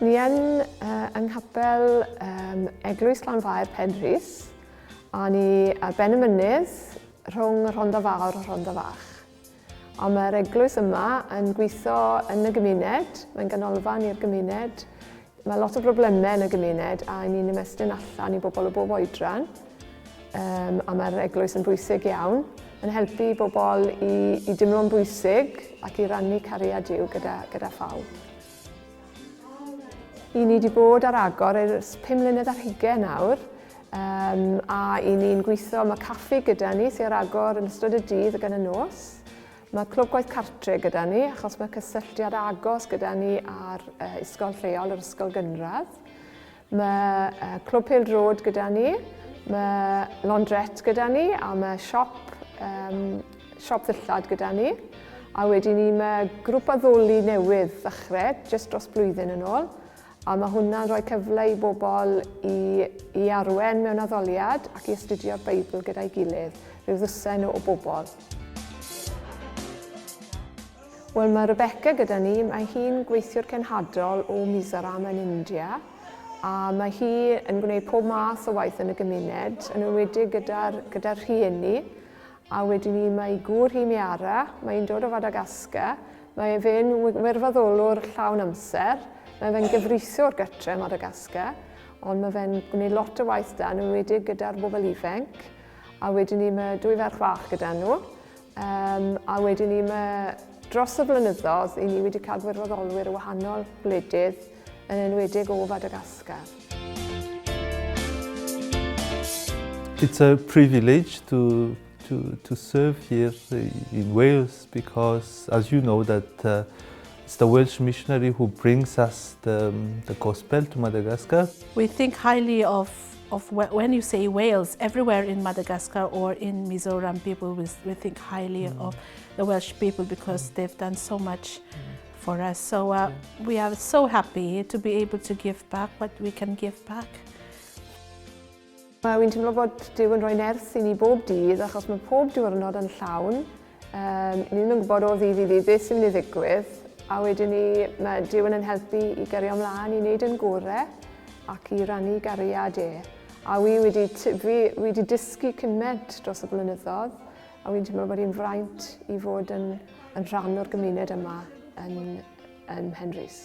Ni yn nghapel Eglwys Llanfair Penrhys, a ni ar ben y mynydd rhwng Rhondda Fawr a Rhondda Fach. A mae'r eglwys yma yn gweithio yn y gymuned, mae'n ganolfan i'r gymuned. Mae lot o broblemau yn y gymuned a ni'n ymestyn allan i bobl o bob oedran. A mae'r eglwys yn bwysig iawn, yn helpu bobl i dimlo'n bwysig ac i rannu cariad Duw gyda phawb. I ni wedi bod ar agor ers 5 mlynedd ar 20 nawr, a i ni'n gweithio, mae caffi gyda ni sy'n ar agor yn ystod y dydd ac yn y nos. Mae clwb gwaith cartre gyda ni, achos mae cysylltiad agos gyda ni ar ysgol lleol, yr ysgol gynradd. Mae clwb pêl-drod gyda ni, mae laundrette gyda ni, a mae siop ddillad gyda ni. A wedyn ni mae grŵp addoli newydd ddechrau, jyst dros blwyddyn yn ôl. A mae hwnna'n rhoi cyfle i bobl i arwen mewn addoliad ac i astudio'r Beibl gyda'i gilydd, rhyw ddwsen o bobl. Wel, mae Rebecca gyda ni, mae hi'n gweithiwr cenhadol o Mizoram yn India, a mae hi yn gwneud pob math o waith yn y gymuned, yn enwedig gyda'r rhieni, a wedyn ni mae gŵr hi Miara, mae'n dod o Madagascar, mae fe'n wirfoddolwr llawn amser, mae fe'n gyfreithiwr gytre Madagascar, ond mae fe'n gwneud lot o waith da, yn enwedig gyda'r bobl ifanc, a wedyn ni mae 2 ferch fach gyda nhw, a wedyn ni mae dros y blynyddoedd i ni wedi cael wirfoddolwyr o wahanol gwledydd yn enwedig o Madagascar. It's a privilege to serve here in Wales because, as you know, that it's the Welsh missionary who brings us the gospel to Madagascar. We think highly of when you say Wales, everywhere in Madagascar or in Mizoram, people will think highly of the Welsh people because they've done so much for us. So we are so happy to be able to give back what we can give back. Wy'n teimlo bod Duw yn rhoi nerth i ni bob dydd achos mae pob diwrnod yn llawn. Ni ddim yn gwybod o ddydd i ddydd beth sy'n mynd i ddigwydd, a wedyn ni mae Duw yn helpu i gario ymlaen i wneud yn gorau ac i rannu gariad A wi wedi dysgu cymaint dros y blynyddoedd, a wi'n teimlo bod hi'n fraint i fod yn rhan o'r gymuned yma yn Penrhys.